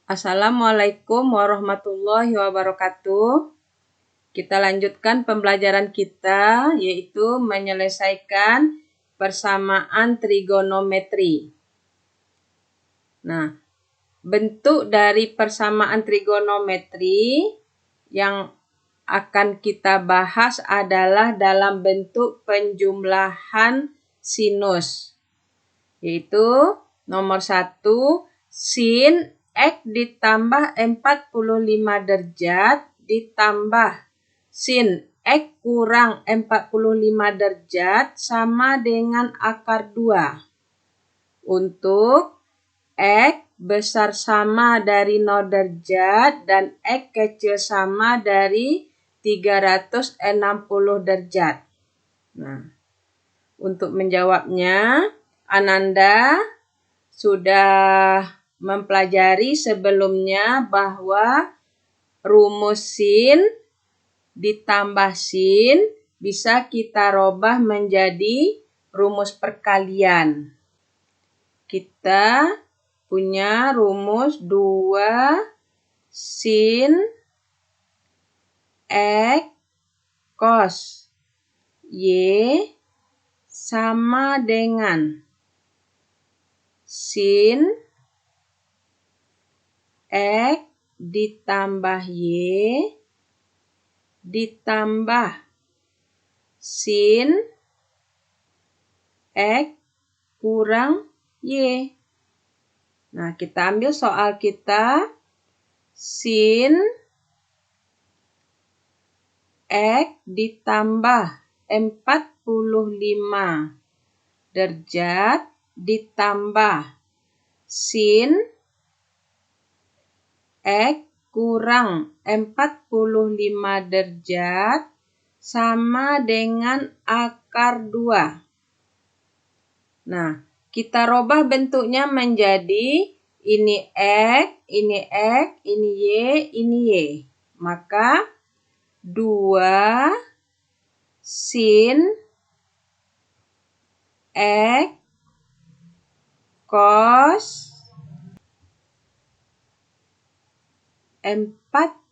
Assalamualaikum warahmatullahi wabarakatuh. Kita lanjutkan pembelajaran kita, yaitu menyelesaikan persamaan trigonometri. Nah, bentuk dari persamaan trigonometri yang akan kita bahas adalah dalam bentuk penjumlahan sinus. Yaitu nomor 1, sin X ditambah 45 derajat ditambah sin X kurang 45 derajat sama dengan akar 2. Untuk X besar sama dari 0 derajat dan X kecil sama dari 360 derajat. Nah, untuk menjawabnya, Ananda sudah mempelajari sebelumnya bahwa rumus sin ditambah sin bisa kita robah menjadi rumus perkalian. Kita punya rumus 2 sin X cos Y sama dengan sin X ditambah Y ditambah sin X kurang Y. Nah, kita ambil soal kita. Sin X ditambah 45 derajat ditambah sin X kurang 45 derajat sama dengan akar 2. Nah, kita robah bentuknya menjadi ini X, ini X, ini Y, ini Y. Maka 2 sin X cos 45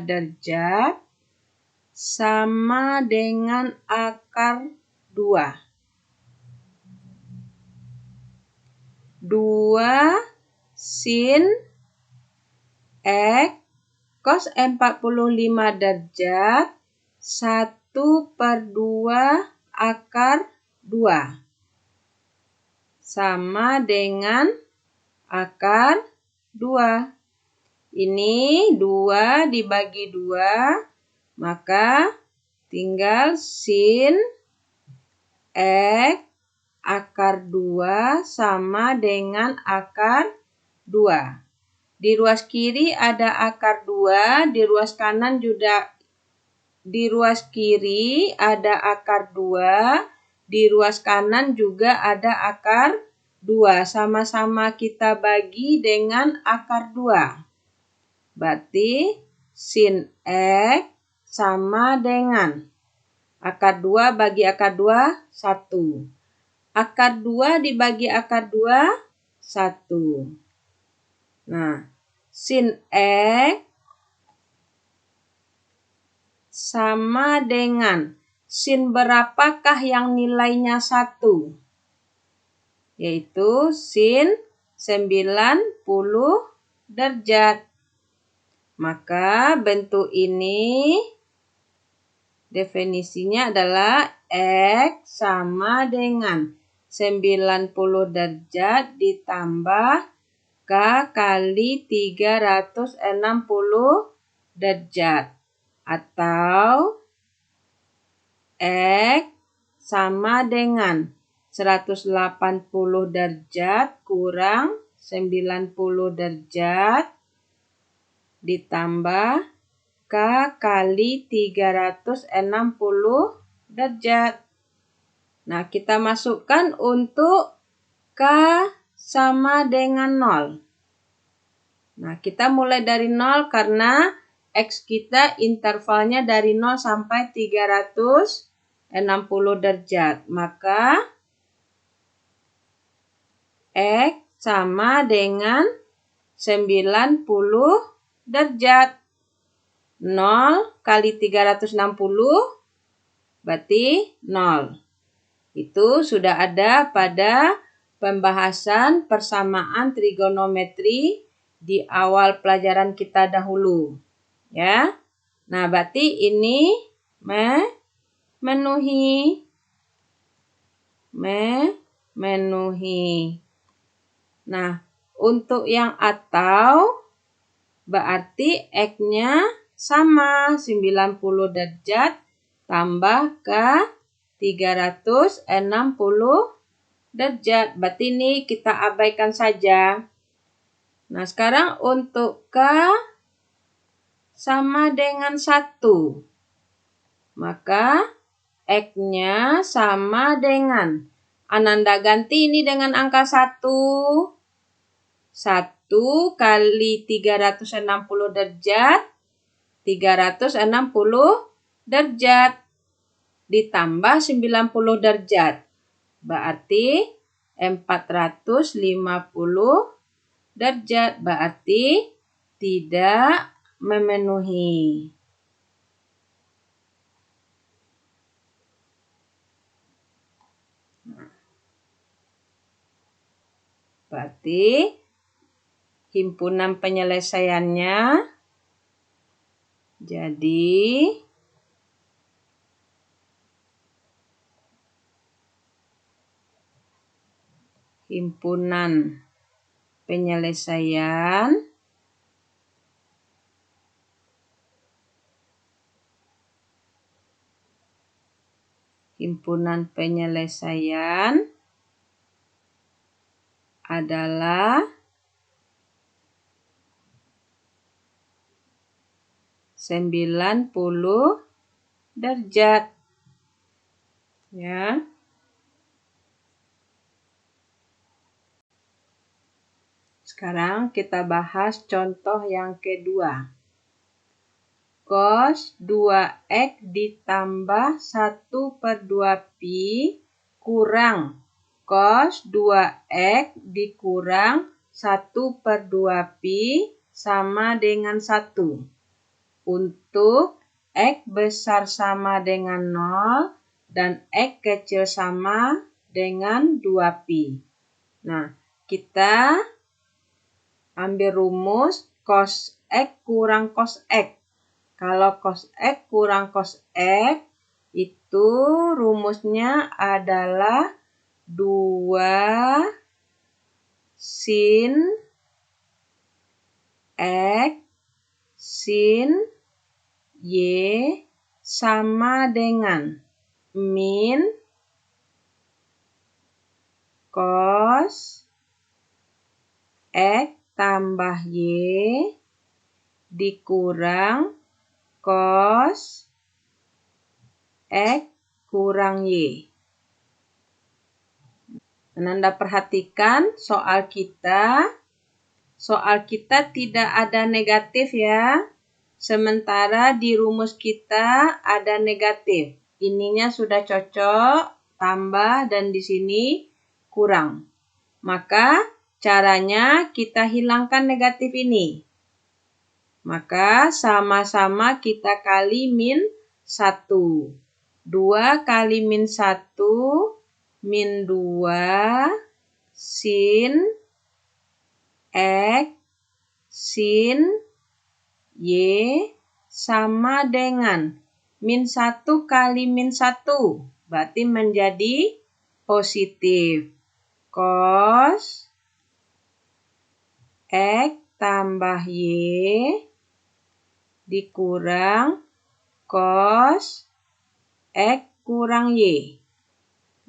derajat sama dengan akar 2. 2 sin X cos 45 derajat 1/2 akar 2 sama dengan akar 2. Ini 2 dibagi 2, maka tinggal sin X akar 2 sama dengan akar 2. Di ruas kiri ada akar 2, di ruas kanan juga, di ruas kiri ada akar 2, di ruas kanan juga ada akar 2. Sama-sama kita bagi dengan akar 2. Berarti sin X sama dengan akar 2 bagi akar 2, 1. Akar 2 dibagi akar 2, 1. Nah, sin X sama dengan sin berapakah yang nilainya 1? Yaitu sin 90 derajat. Maka bentuk ini definisinya adalah X sama dengan 90 derajat ditambah K kali 360 derajat. Atau X sama dengan 180 derajat kurang 90 derajat ditambah K kali 360 derajat. Nah, kita masukkan untuk K sama dengan 0. Nah, kita mulai dari 0 karena X kita intervalnya dari 0 sampai 360 derajat. Maka X sama dengan 90 derajat. 0 kali 360 berarti 0. Itu sudah ada pada pembahasan persamaan trigonometri di awal pelajaran kita dahulu. Ya. Nah, berarti ini memenuhi. Nah, untuk yang atau berarti X-nya sama 90 derajat tambah ke 360 derajat. Berarti ini kita abaikan saja. Nah, sekarang untuk K sama dengan 1. Maka X-nya sama dengan, Ananda ganti ini dengan angka 1. 1 kali 360 derajat, 360 derajat ditambah 90 derajat. Berarti 450 derajat. Berarti tidak memenuhi. Berarti himpunan penyelesaiannya jadi himpunan penyelesaian adalah 90 derajat. Ya. Sekarang kita bahas contoh yang kedua. Cos 2X ditambah 1/2 pi kurang cos 2X dikurang 1/2 pi sama dengan 1. Untuk X besar sama dengan 0 dan X kecil sama dengan 2pi. Nah, kita ambil rumus cos X kurang cos X. Kalau cos X kurang cos X, itu rumusnya adalah 2 sin X sin Y sama dengan min cos X tambah Y dikurang cos X kurang Y. Anda perhatikan soal kita tidak ada negatif ya. Sementara di rumus kita ada negatif. Ininya sudah cocok, tambah dan di sini kurang. Maka caranya kita hilangkan negatif ini. Maka sama-sama kita kali min 1. 2 kali min 1 min 2 sin X sin Y sama dengan min 1 kali min 1. Berarti menjadi positif. Cos X tambah Y dikurang cos X kurang Y.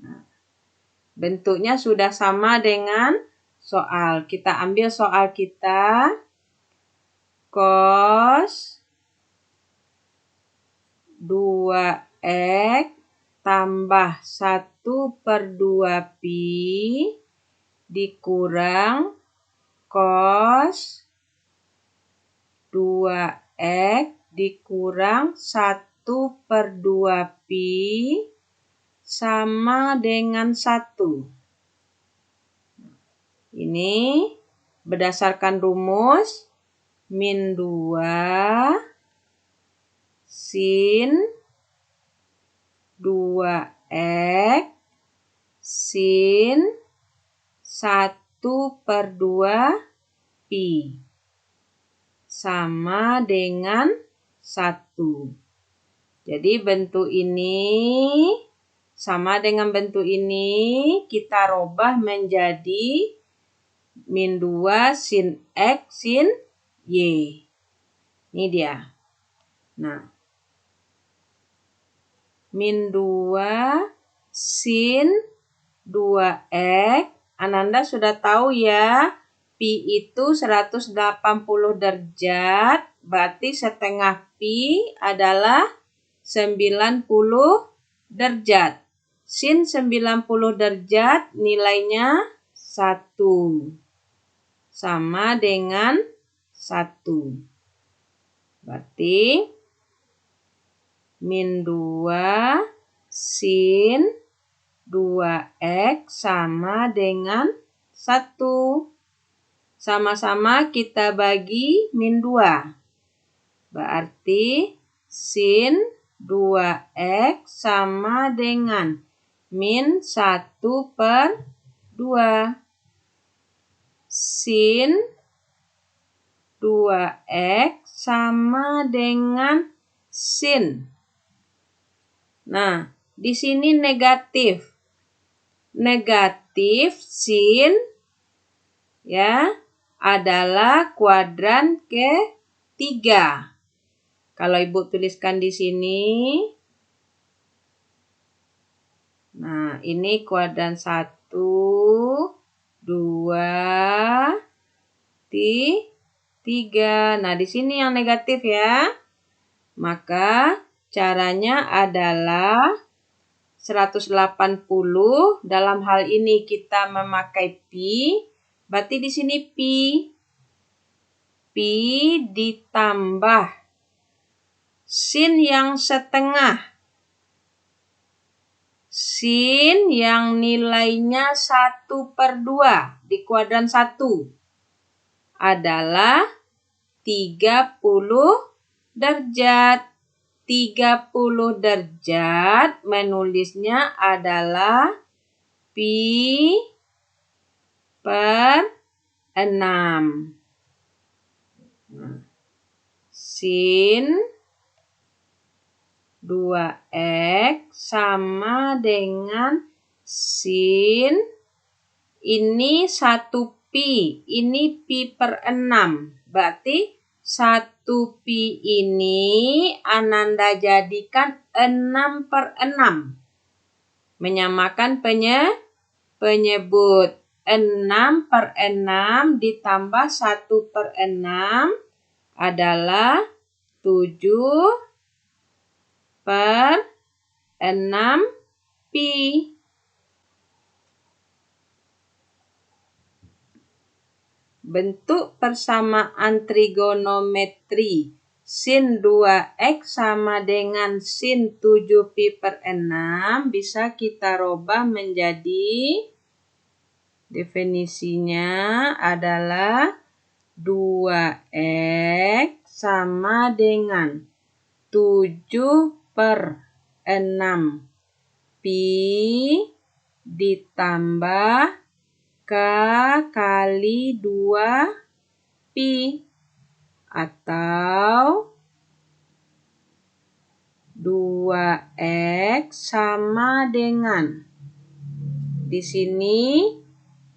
Nah, bentuknya sudah sama dengan soal. Kita ambil soal kita. Cos 2X tambah 1/2pi dikurang cos 2X dikurang 1/2pi sama dengan 1. Ini berdasarkan rumus min 2 sin 2x sin 1/2 pi sama dengan 1. Jadi bentuk ini sama dengan bentuk ini kita rubah menjadi min 2 sin X sin Y. Ini dia. Nah, min 2 sin 2X. Ananda sudah tahu ya, pi itu 180 derajat. Berarti setengah pi adalah 90 derajat. Sin 90 derajat nilainya 1. Sama dengan 1. Berarti min 2 sin 2x sama dengan 1. Sama-sama kita bagi min 2. Berarti sin 2x sama dengan min 1/2. Sin 2x sama dengan sin. Nah, di sini negatif. Negatif sin ya adalah kuadran ketiga. Kalau Ibu tuliskan di sini. Nah, ini kuadran 1, 2, 3. Nah, di sini yang negatif ya. Maka caranya adalah 180. Dalam hal ini kita memakai pi. Berarti di sini pi. Pi ditambah sin yang setengah. Sin yang nilainya 1/2 di kuadran 1 adalah 30 derajat. 30 derajat menulisnya adalah pi per 6. Sin 2x sama dengan sin ini 1 pi. Ini pi per 6. Berarti 1 pi ini Ananda jadikan 6/6. Menyamakan penyebut. 6/6 ditambah 1/6 adalah 7/6 pi. Bentuk persamaan trigonometri sin 2x sama dengan sin 7 pi per 6 bisa kita rubah menjadi definisinya adalah 2x sama dengan 7/6 pi ditambah K kali 2 pi atau 2x sama dengan di sini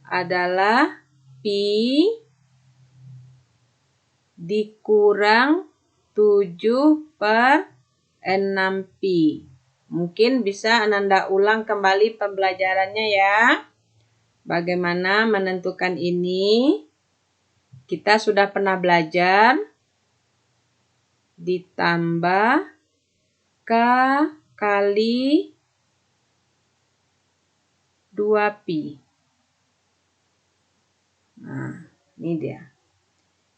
adalah pi dikurang 7/6 pi. Mungkin bisa Ananda ulang kembali pembelajarannya ya. Bagaimana menentukan ini? Kita sudah pernah belajar. Ditambah K kali 2 pi. Nah, ini dia.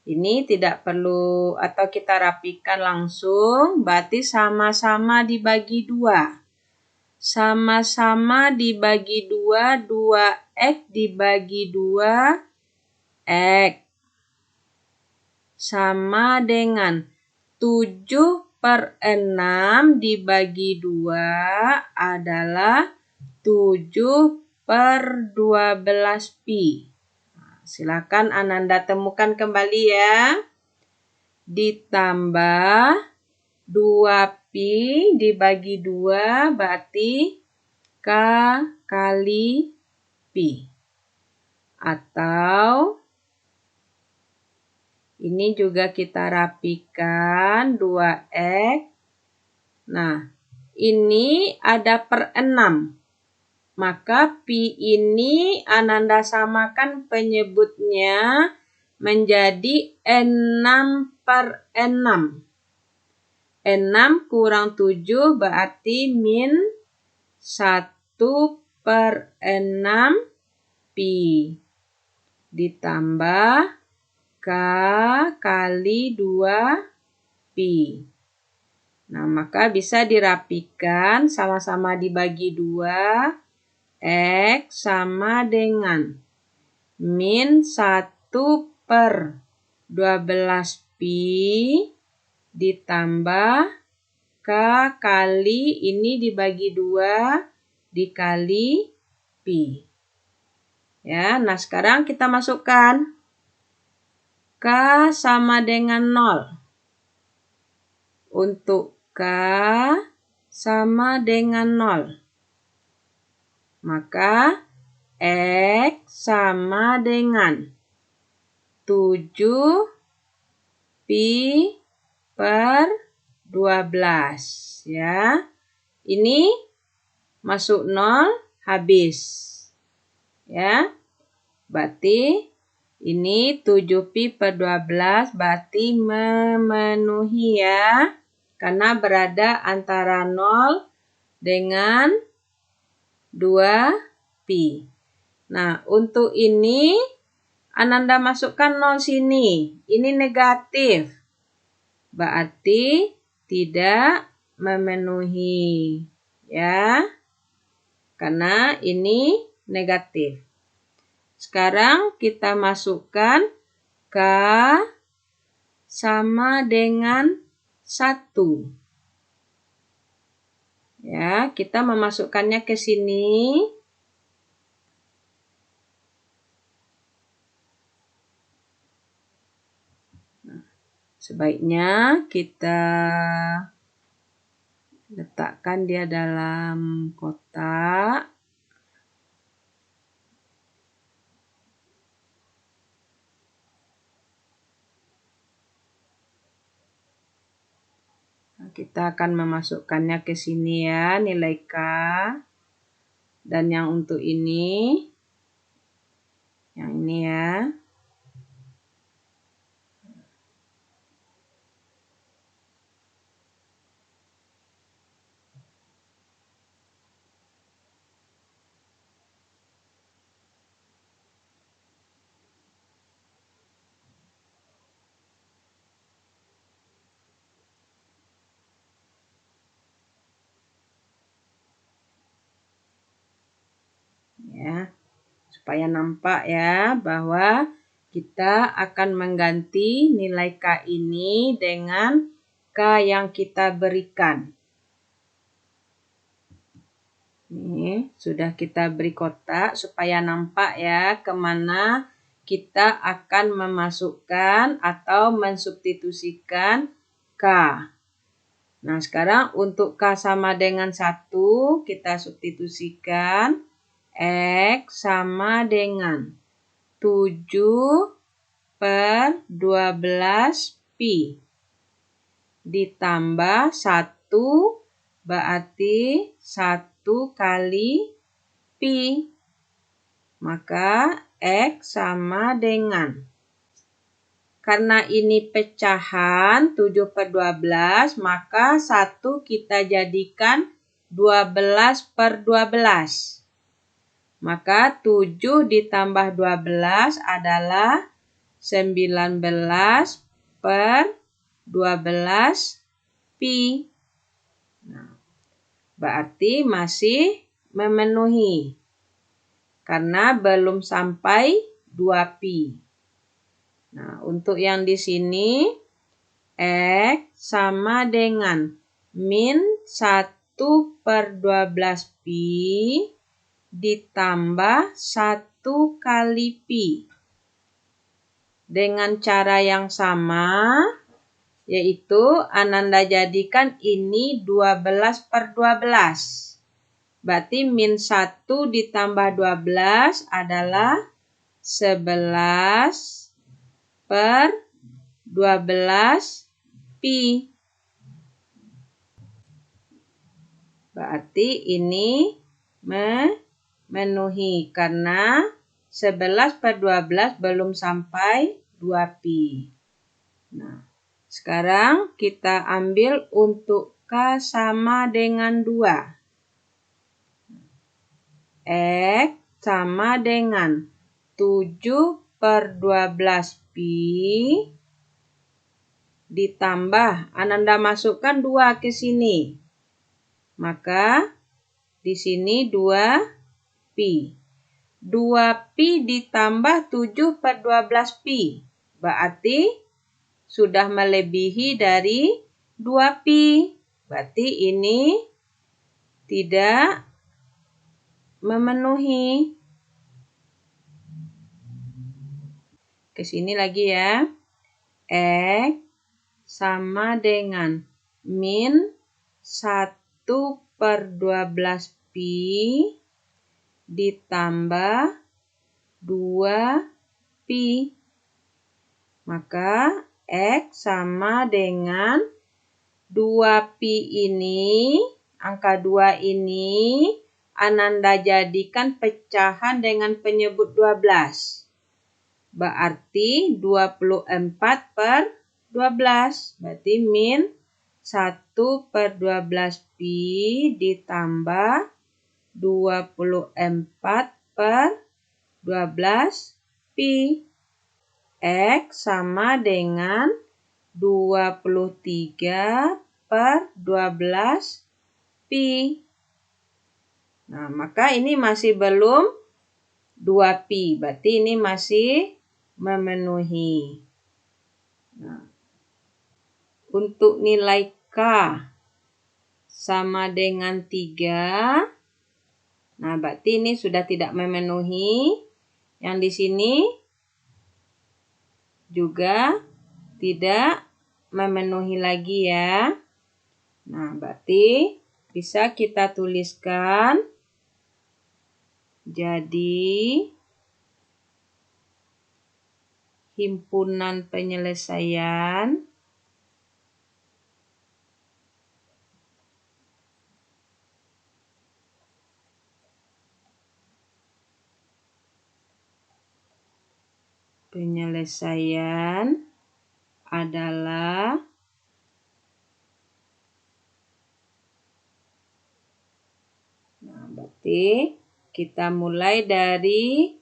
Ini tidak perlu atau kita rapikan langsung. Berarti sama-sama dibagi 2. Sama-sama dibagi 2, 2x dibagi 2, x. sama dengan 7/6 dibagi 2 adalah 7/12 pi. Silakan Ananda temukan kembali ya. Ditambah 2 pi dibagi 2 berarti K kali pi. Atau ini juga kita rapikan 2X. Nah, ini ada per 6. Maka pi ini Ananda samakan penyebutnya menjadi 6/6. 6 kurang 7 berarti min 1/6 pi. Ditambah K kali 2 pi. Nah, maka bisa dirapikan sama-sama dibagi 2. X sama dengan min 1/12 pi ditambah K kali ini dibagi 2 dikali pi. Ya, nah sekarang kita masukkan K sama dengan 0. Untuk K sama dengan 0. Maka X sama dengan 7 pi per 12 ya. Ini masuk 0 habis. Ya. Berarti ini 7 pi per 12 berarti memenuhi ya. Karena berada antara 0 dengan 2 pi. Nah, untuk ini Ananda masukkan 0 sini. Ini negatif. Berarti tidak memenuhi. Ya. Karena ini negatif. Sekarang kita masukkan K sama dengan 1. Ya, kita memasukkannya ke sini. Nah, sebaiknya kita letakkan dia dalam kotak. Kita akan memasukkannya ke sini ya, nilai K. Dan yang untuk ini, yang ini ya. Ya, supaya nampak ya bahwa kita akan mengganti nilai K ini dengan K yang kita berikan. Ini sudah kita beri kotak supaya nampak ya kemana kita akan memasukkan atau mensubstitusikan K. Nah, sekarang untuk K sama dengan 1 kita substitusikan. X sama dengan 7/12 pi. Ditambah 1 berarti 1 kali pi. Maka X sama dengan, karena ini pecahan 7/12, maka 1 kita jadikan 12/12. Maka 7 ditambah 12 adalah 19/12 pi. Nah, berarti masih memenuhi. Karena belum sampai 2 pi. Nah, untuk yang di sini X sama dengan min 1/12 pi ditambah 1 kali pi. Dengan cara yang sama, yaitu Ananda jadikan ini 12/12. Berarti min 1 ditambah 12 adalah 11/12 pi. Berarti ini memenuhi karena 11/12 belum sampai 2 pi. Nah, sekarang kita ambil untuk K sama dengan 2. X sama dengan 7/12 pi ditambah Ananda masukkan 2 ke sini. Maka di sini 2 pi. 2 pi ditambah 7/12 pi. Berarti sudah melebihi dari 2 pi. Berarti ini tidak memenuhi. Ke sini lagi ya. X sama dengan min 1/12 pi ditambah 2 pi. Maka X sama dengan 2 pi ini, angka 2 ini Ananda jadikan pecahan dengan penyebut 12. Berarti 24/12. Berarti min 1/12 pi ditambah 24/12 pi. X sama dengan 23/12 pi. Nah, maka ini masih belum 2 pi. Berarti ini masih memenuhi. Nah, untuk nilai K sama dengan 3. Nah, berarti ini sudah tidak memenuhi. Yang di sini juga tidak memenuhi lagi ya. Nah, berarti bisa kita tuliskan jadi himpunan penyelesaian adalah berarti kita mulai dari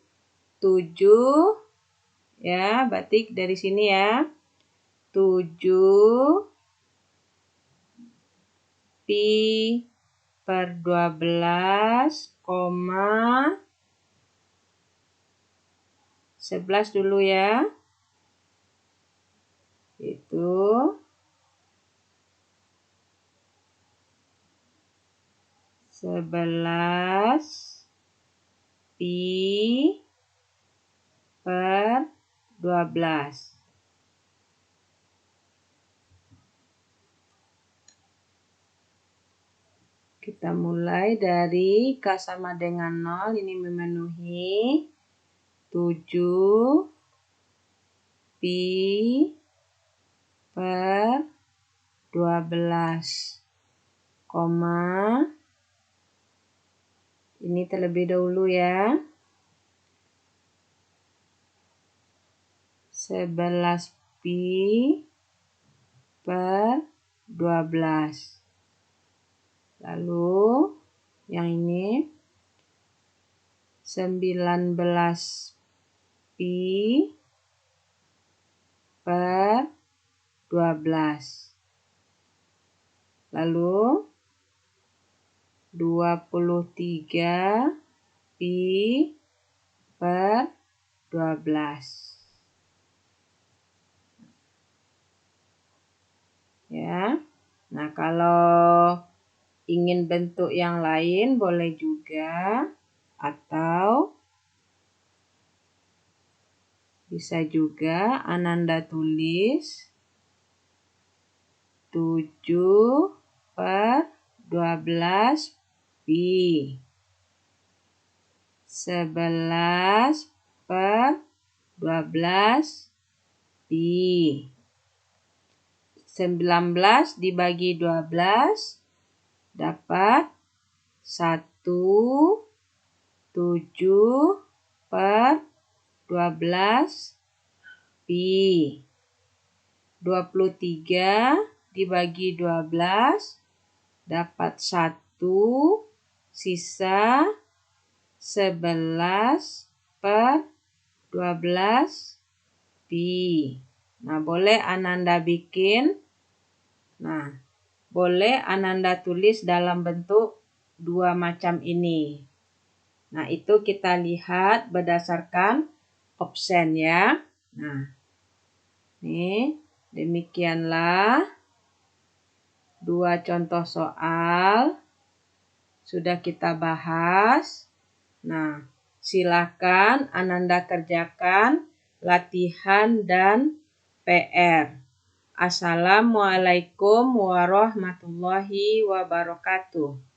7 ya, berarti dari sini ya. 7 pi per 12, 11 dulu ya. Itu 11 pi per 12. Kita mulai dari K sama dengan 0, ini memenuhi 7 pi per 12, ini terlebih dahulu ya. 11 pi per 12. Lalu yang ini 19 pi per 12. Lalu 23 pi per 12. kalau ingin bentuk yang lain boleh juga, atau bisa juga Ananda tulis 7/12 pi. 11/12 pi. 19 dibagi 12 dapat 1/7/12 pi. 23 dibagi 12 dapat 1, sisa 11/12 pi. Nah, boleh Ananda bikin. Nah, boleh Ananda tulis dalam bentuk dua macam ini. Nah, itu kita lihat berdasarkan option ya. Nah, nih demikianlah dua contoh soal sudah kita bahas. Nah, silakan Ananda kerjakan latihan dan PR. Assalamualaikum warahmatullahi wabarakatuh.